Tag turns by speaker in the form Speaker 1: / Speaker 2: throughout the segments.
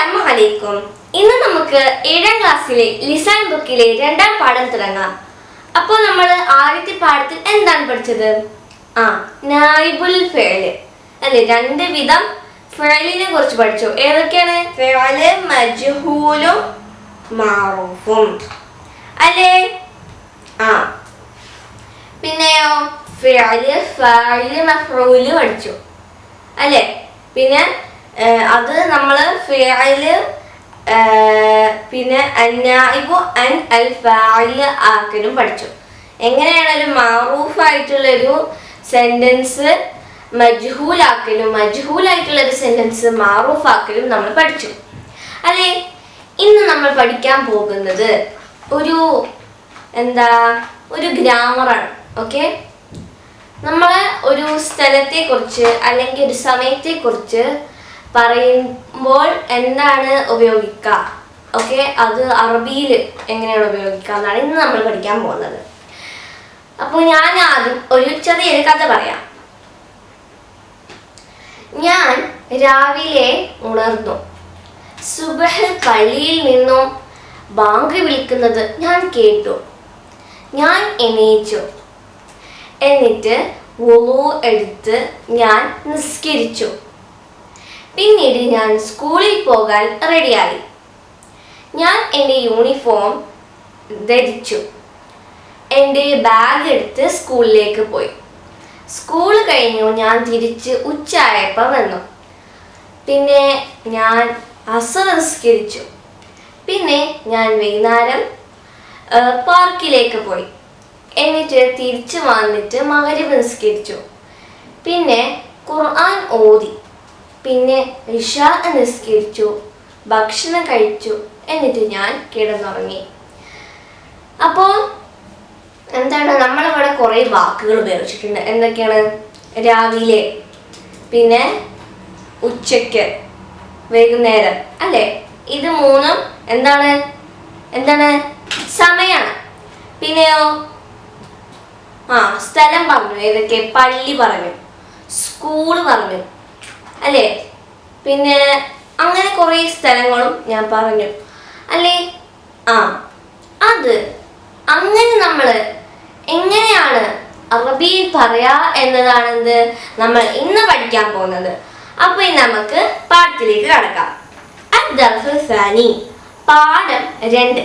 Speaker 1: അസ്സലാമു അലൈക്കും. ഇന്ന് നമുക്ക് 7ാം ക്ലാസ്സിലെ ലിസാൻ ബുക്കിലെ 2ാം പാഠം തുടങ്ങാം. അപ്പോൾ നമ്മൾ ആദ്യത്തെ പാഠത്തിൽ എന്താണ് പഠിച്ചത്? നായിബുൽ ഫിഅല് അല്ലേ, 2 വിധം ഫിഅലിനെ കുറിച്ച് പഠിച്ചു. ഏതൊക്കെയാണ്? ഫിഅല് മജ്ഹൂലും മഅറൂഫും അല്ലേ. പിന്നെയോ ഫിഅല് ഫാഇല് മഫ്ഊല് പഠിച്ചു അല്ലേ. പിന്നെ അത് നമ്മൾ ഫിഅല് പിന്നെ അന്നായിബു അൻ അൽ ഫാഇൽ ആക്കലും പഠിച്ചു. എങ്ങനെയാണ് ഒരു മഅറൂഫ് ആയിട്ടുള്ളൊരു സെന്റൻസ് മജ്ഹൂലായിട്ടുള്ള ഒരു സെന്റൻസ് മഅറൂഫ് ആക്കലും നമ്മൾ പഠിച്ചു അല്ലേ. ഇന്ന് നമ്മൾ പഠിക്കാൻ പോകുന്നത് ഒരു ഗ്രാമറാണ്. ഓക്കെ, നമ്മൾ ഒരു സ്ഥലത്തെ കുറിച്ച് അല്ലെങ്കിൽ ഒരു സമയത്തെ കുറിച്ച് പറയുമ്പോൾ എന്താണ് ഉപയോഗിക്കുക, ഓക്കെ, അത് അറബിയിൽ എങ്ങനെയാണ് ഉപയോഗിക്കുക എന്നാണ് ഇന്ന് നമ്മൾ പഠിക്കാൻ പോകുന്നത്. അപ്പോൾ ഞാൻ ആദ്യം ഒരു ചെറിയൊരു കഥ പറയാം. ഞാൻ രാവിലെ ഉണർന്നു. സുബഹ് പള്ളിയിൽ നിന്നും ബാങ്ക് വിളിക്കുന്നത് ഞാൻ കേട്ടു. ഞാൻ എണീച്ചു. എന്നിട്ട് വുളു എടുത്ത് ഞാൻ നിസ്കരിച്ചു. പിന്നീട് ഞാൻ സ്കൂളിൽ പോകാൻ റെഡിയായി. ഞാൻ എൻ്റെ യൂണിഫോം ധരിച്ചു. എൻ്റെ ബാഗ് എടുത്ത് സ്കൂളിലേക്ക് പോയി. സ്കൂൾ കഴിഞ്ഞു ഞാൻ തിരിച്ച് ഉച്ചയായപ്പോൾ വന്നു. പിന്നെ ഞാൻ അസ്ർ നിസ്കരിച്ചു. പിന്നെ ഞാൻ വൈകുന്നേരം പാർക്കിലേക്ക് പോയി. എന്നിട്ട് തിരിച്ചു വന്നിട്ട് മഗ്‌രിബ് നിസ്കരിച്ചു. പിന്നെ ഖുർആൻ ഓതി. പിന്നെ ഇശാ നിസ്കരിച്ചു, ഭക്ഷണം കഴിച്ചു. എന്നിട്ട് ഞാൻ കിടന്നുറങ്ങി. അപ്പോൾ എന്താണ്, നമ്മളിവിടെ കുറേ വാക്കുകൾ ഉപയോഗിച്ചിട്ടുണ്ട്. എന്തൊക്കെയാണ്? രാവിലെ, പിന്നെ ഉച്ചയ്ക്ക്, വൈകുന്നേരം അല്ലേ. ഇത് മൂന്നും എന്താണ് സമയമാണ്. പിന്നെയോ സ്ഥലം പറഞ്ഞു. ഏതൊക്കെ? പള്ളി പറഞ്ഞു, സ്കൂള് പറഞ്ഞു അല്ലേ. പിന്നെ അങ്ങനെ കുറേ സ്ഥലങ്ങളും ഞാൻ പറഞ്ഞു അല്ലേ. അത് അങ്ങനെ നമ്മൾ എങ്ങനെയാണ് അറബിയിൽ പറയാ എന്നതാണ് നമ്മൾ ഇന്ന് പഠിക്കാൻ പോകുന്നത്. അപ്പോൾ ഇനി നമുക്ക് പാഠത്തിലേക്ക് കടക്കാം. അദ്ദർസുൽ സാനി, പാഠം 2,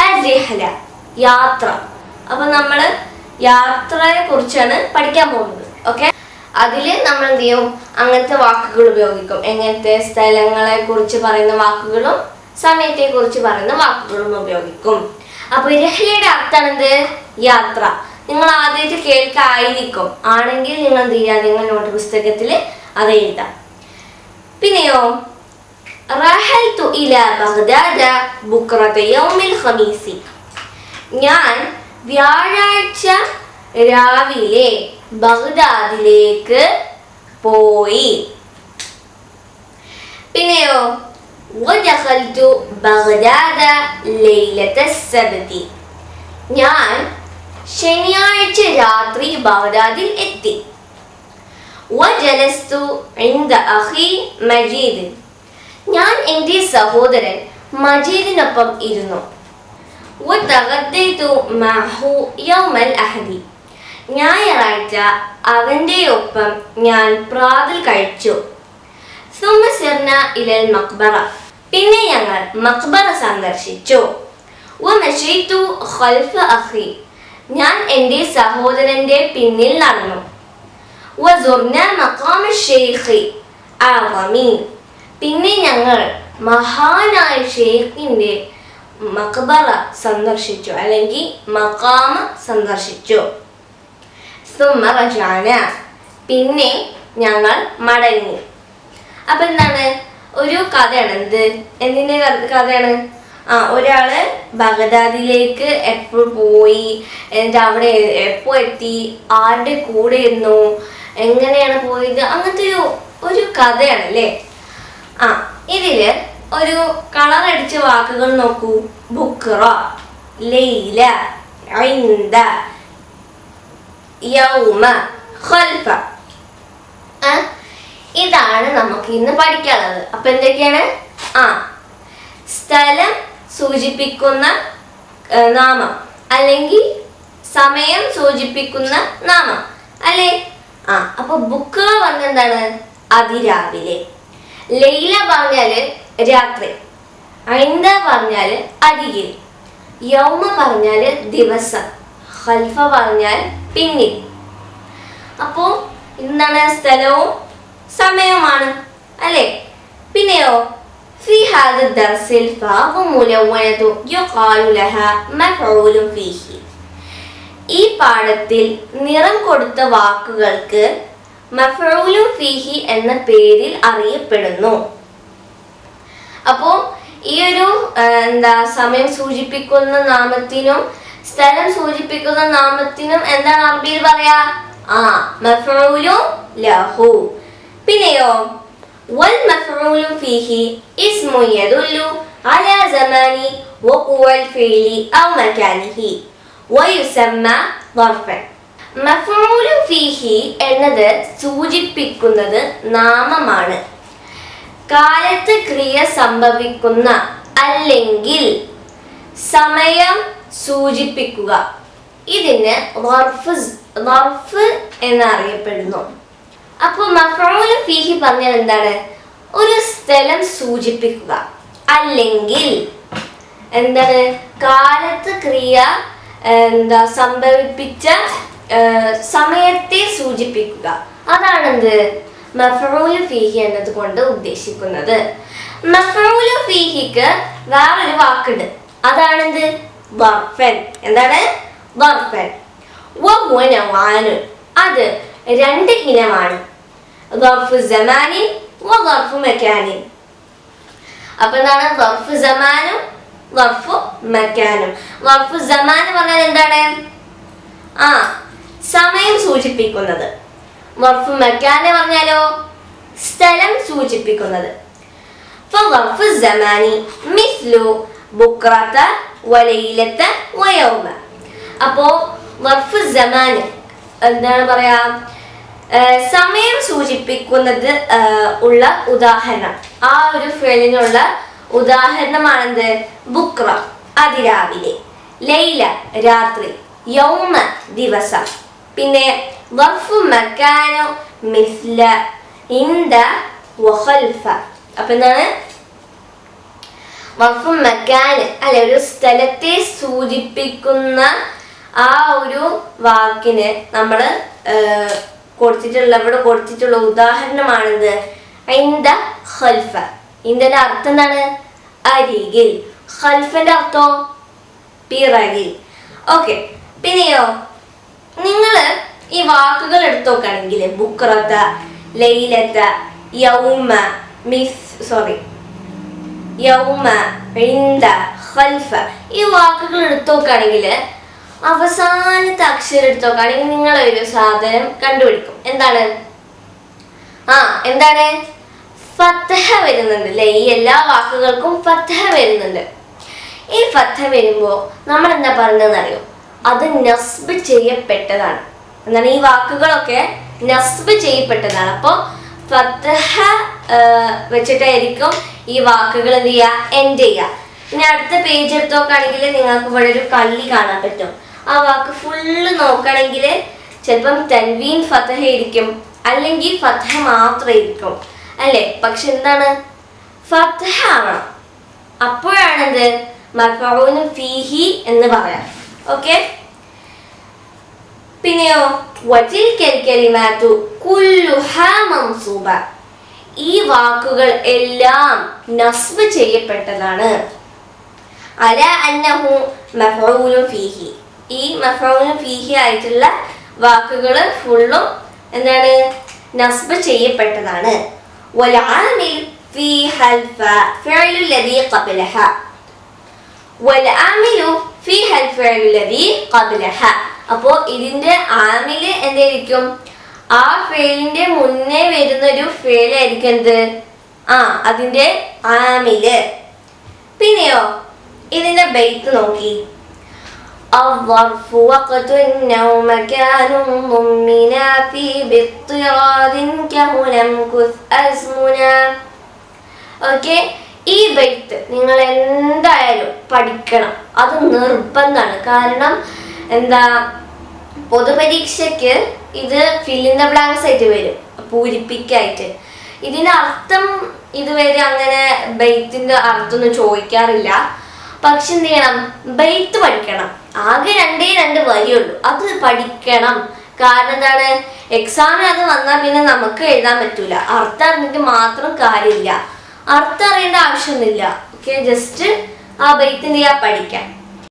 Speaker 1: അർരിഹ്ല, യാത്ര. അപ്പോൾ നമ്മൾ യാത്രയെ കുറിച്ചാണ് പഠിക്കാൻ പോകുന്നത്. ഓക്കെ, അതിൽ നമ്മൾ എന്ത് ചെയ്യും? അങ്ങനത്തെ വാക്കുകൾ ഉപയോഗിക്കും. എങ്ങനത്തെ? സ്ഥലങ്ങളെ കുറിച്ച് പറയുന്ന വാക്കുകളും സമയത്തെ കുറിച്ച് പറയുന്ന വാക്കുകളും ഉപയോഗിക്കും. അപ്പോൾ രഹ്ലയുടെ അർത്ഥം എന്ത്? യാത്ര. നിങ്ങൾ ആദ്യമായിട്ട് കേൾക്കായിരിക്കും. ആണെങ്കിൽ നിങ്ങൾ എന്ത് ചെയ്യുക? നിങ്ങൾ നോട്ട് പുസ്തകത്തിൽ അത് എഴുതാം. പിന്നെയോ റഹൽതു ഇലാ ബഗ്ദാദ ബുക്റത യൗമിൽ ഖമീസി, ഞാൻ വ്യാഴാഴ്ച രാവിലെ ബഗ്ദാദിലേക്ക് പോയി. പിന്നെയോ വദഖൽതു ബഗ്ദാദ ലൈലത സബ്തി, ഞാൻ ശനിയാഴ്ച രാത്രി ബഗ്ദാദിൽ എത്തി. വജലസ്തു ഇൻദ അഖി മജീദ്, ഞാൻ എൻ്റെ സഹോദരൻ മജീദിനൊപ്പം ഇരുന്നു. വതഗദ്ദൈതു മഅഹു യൗമൽ അഹദി, ഞായറാഴ്ച അവൻ്റെ ഒപ്പം ഞാൻ പ്രാതൽ കഴിച്ചു. സുമ്മ സിർന ഇലൽ മഖ്ബറ, പിന്നെ ഞങ്ങൾ മഖ്ബറ സന്ദർശിച്ചു. വമശൈതു ഖൽഫ അഖി, ഞാൻ എൻ്റെ സഹോദരൻ്റെ പിന്നിൽ നടന്നു. വസുർന മഖാമ ശൈഖി അഅ്ളമി, പിന്നെ ഞങ്ങൾ മഹാനായ ഷെയ്ഖിൻ്റെ മഖ്ബറ സന്ദർശിച്ചു അല്ലെങ്കിൽ മഖാമ സന്ദർശിച്ചു. സുമ്മ റജഅന, പിന്നെ ഞങ്ങൾ മടങ്ങി. അപ്പൊ എന്താണ്? ഒരു കഥയാണ്. എന്തിൻ്റെ കഥയാണ്? ഒരാള് ബഗ്ദാദിലേക്ക് എപ്പോൾ പോയി, എന്നിട്ട് അവിടെ എപ്പോൾ എത്തി, ആരുടെ കൂടെ ഇരുന്നു, എങ്ങനെയാണ് പോയത്, അങ്ങനത്തെ ഒരു കഥയാണ് അല്ലേ. ഇതില് ഒരു കളർ അടിച്ച വാക്കുകൾ നോക്കൂ. ബുക്റ, ലൈല, ഇൻദ, യൗമ, ഖൽഫ. ഇതാണ് നമുക്ക് ഇന്ന് പഠിക്കാനുള്ളത്. അപ്പൊ എന്തൊക്കെയാണ്? ആ സ്ഥലം സൂചിപ്പിക്കുന്ന നാമം അല്ലെങ്കിൽ സമയം സൂചിപ്പിക്കുന്ന നാമം അല്ലേ? അപ്പൊ ബുക്ര പറഞ്ഞ എന്താണ്? അതിരാവിലെ. ലൈല പറഞ്ഞാല് രാത്രി. ഐന്ദ പറഞ്ഞാല് അരികിൽ. യൗമ പറഞ്ഞാല് ദിവസം. ഖൽഫ പറഞ്ഞാൽ പിന്നിൽ. അപ്പോ എന്താണ്? സ്ഥലവും സമയവുമാണ് അല്ലേ? പിന്നെയോ في هذا الدرس الفاء ملونة يقال لها مفعول فيه. ഈ പാഠത്തിൽ നിറം കൊടുത്ത വാക്കുകൾക്ക് മഫ്ഊലുൻ ഫീഹി എന്ന പേരിൽ അറിയപ്പെടുന്നു. അപ്പോ ഈ ഒരു സമയം സൂചിപ്പിക്കുന്ന നാമത്തിനും സ്ഥലം സൂചിപ്പിക്കുന്ന നാമത്തിനും എന്താണ് അറബിയിൽ പറയാ? മഫ്ഊലുൻ ലഹു. പിന്നെയോ والمفعول فيه اسم يدل على زمان وقوع الفعل أو مكانه ويسمى ظرفا. മഫ്ഊൽ ഫീഹി എന്നത് സൂചിപ്പിക്കുന്നത് നാമമാണ്. കാലത്ത് ക്രിയ സംഭവിക്കുന്ന അല്ലെങ്കിൽ സമയം സൂചിപ്പിക്കുക. ഇതിന് ളർഫ് എന്നറിയപ്പെടുന്നു. അപ്പോൾ മഫ്ഊൽ ഫീഹി പറഞ്ഞാൽ എന്താണ്? ഒരു സ്ഥലം സൂചിപ്പിക്കുക അല്ലെങ്കിൽ എന്താണ്? കാലത്ത് ക്രിയ സംഭവിപ്പിച്ച സമയത്തെ സൂചിപ്പിക്കുക. അതാണെന്ത് മഫ്ഊൽ ഫീഹി എന്നത് കൊണ്ട് ഉദ്ദേശിക്കുന്നത്. മഫ്ഊൽ ഫീഹിക്ക് വേറൊരു വാക്കുണ്ട്. അതാണെന്ത്? ളർഫൻ. എന്താണ്? ളർഫൻ. വഹുവ നൗആൻ. അത് രണ്ട് ഇനമാണ്. ളർഫു സമാനിൻ വളർഫു മകാനിൻ. അപ്പൊ എന്താണ്? ളർഫു സമാനും ളർഫു മകാനും. ളർഫു സമാൻ പറഞ്ഞാൽ എന്താണ്? സമയം സൂചിപ്പിക്കുന്നത്. ളർഫു മകാൻ പറഞ്ഞാലോ സ്ഥലം സൂചിപ്പിക്കുന്നത്. فظرف الزمان مثل بكرة وليلة ويوم. അപ്പോ ളർഫു സമാൻ എന്താണ് പറയാ? സമയം സൂചിപ്പിക്കുന്നത് ഉള്ള ഉദാഹരണം. ആ ഒരു ഫേലിനുള്ള ഉദാഹരണമാണെന്ത്? ബുക്ര അതിരാവിലെ, ലൈല രാത്രി, യൗമ ദിവസം. പിന്നെ ളർഫു മകാനു മിസ്ല ഇൻദ വഖൽഫ. അപ്പൊ എന്താണ്? ളർഫു മകാൻ അല്ലെ ഒരു സ്ഥലത്തെ സൂചിപ്പിക്കുന്ന ആ ഒരു വാക്കിന് നമ്മൾ ഇവിടെ കൊടുത്തിട്ടുള്ള ഉദാഹരണമാണിത്. ഇൻദ ഖൽഫ. ഇൻദന്റെ അർത്ഥം എന്താണ്? അരികിൽ. ഖൽഫന്റെ അർത്ഥം പിറകിൽ. ഓക്കെ. പിന്നെയോ നിങ്ങൾ ഈ വാക്കുകൾ എടുത്തു നോക്കുകയാണെങ്കിൽ ബുക്രത, ലൈലത, യൗമ, യൗമ, ഇൻദ, ഖൽഫ ഈ വാക്കുകൾ എടുത്തു നോക്കുകയാണെങ്കിൽ അവസാനത്തെ അക്ഷരം എടുത്തു നോക്കുകയാണെങ്കിൽ നിങ്ങൾ ഒരു സാധനം കണ്ടുപിടിക്കും. എന്താണ്? എന്താണ്? ഫത്ഹ വരുന്നുണ്ട് അല്ലേ? ഈ എല്ലാ വാക്കുകൾക്കും ഫത്ഹ വരുന്നുണ്ട്. ഈ ഫത്ഹ വരുമ്പോ നമ്മൾ എന്താ പറയുന്നതെന്ന് അറിയോ? അത് നസ്ബ് ചെയ്യപ്പെട്ടതാണ്. എന്താണ്? ഈ വാക്കുകളൊക്കെ നസ്ബ് ചെയ്യപ്പെട്ടതാണ്. അപ്പൊ ഫത്ഹ വെച്ചിട്ടായിരിക്കും ഈ വാക്കുകൾ എന്ത് ചെയ്യുക? എൻഡ് ചെയ്യുക. ഇനി അടുത്ത പേജ് എടുത്ത് നോക്കുകയാണെങ്കിൽ നിങ്ങൾക്ക് ഇവിടെ ഒരു കള്ളി കാണാൻ പറ്റും. ആ വാക്ക് ഫുള്ള് നോക്കുകയാണെങ്കിൽ ചിലപ്പം തൻവീൻ ഫത്ഹ ആയിരിക്കും, അല്ലെങ്കിൽ ഫത്ഹ മാത്രമായിരിക്കും അല്ലേ? പക്ഷെ എന്താണ്? ഫത്ഹ ആവണം. അപ്പോഴാണെന്ത് മഫ്ഊൽ ഫീഹി എന്ന് പറയാം. ഓക്കെ. പിന്നെയോ വതിൽകൽ കലിമാതു കുല്ലുഹാ മൻസൂബ. ഈ വാക്കുകൾ എല്ലാം നസ്ബ് ചെയ്യപ്പെട്ടതാണ്. അല അന്നഹു മഫ്ഊൽ ഫീഹി. ഈ മഫ്ഊൽ ഫീഹി ആയിട്ടുള്ള വാക്കുകൾ ഫുള്ളും എന്താണ്? നസ്ബ് ചെയ്യപ്പെട്ടതാണ്. വൽ ആമിൽ ഫീ ഹൽഫ ഫിഅലു ലദീ ഖബ്ലഹ. വൽ ആമിലു ഫീ ഹൽ ഫിഅലു ലദീ ഖബ്ലഹ. അപ്പോ ഇതിന്റെ ആമില് എന്തായിരിക്കും? ആ ഫേലിന്റെ മുന്നേ വരുന്ന ഒരു ഫേലായിരിക്കും എന്ത്? അതിന്റെ ആമില്. പിന്നെയോ ഇതിന്റെ ബൈത്ത് നോക്കി. الظرف وقت أو مكان ضمنا في باضطراد كهنا امكث أزمنا. ഓക്കെ. ഈ ബെയ്ത്ത് നിങ്ങൾ എന്തായാലും പഠിക്കണം, അത് നിർബന്ധമാണ്. കാരണം എന്താ, പൊതുപരീക്ഷയ്ക്ക് ഇത് ഫിൽ ഇൻ ദ ബ്ലാങ്ക്സ് ആയിട്ട് വരും, പൂരിപ്പിക്കായിട്ട്. ഇതിന്റെ അർത്ഥം ഇതുവരെ അങ്ങനെ ബെയ്ത്തിന്റെ അർത്ഥമൊന്നും ചോദിക്കാറില്ല. പക്ഷെ എന്ത് ചെയ്യണം, ബെയ്ത്ത് പഠിക്കണം. ആകെ രണ്ട് വരിയുള്ളൂ, അത് പഠിക്കണം. കാരണം എന്താണ്, എക്സാമിന് അത് വന്നാൽ പിന്നെ നമുക്ക് എഴുതാൻ പറ്റൂല. അർത്ഥം അറിഞ്ഞിട്ട് മാത്രം കാര്യമില്ല, അർത്ഥം അറിയേണ്ട ആവശ്യമൊന്നുമില്ല. ഓക്കെ, ജസ്റ്റ് ആ ബെയ്ത്ത് എന്ത് ചെയ്യാ, പഠിക്കാം.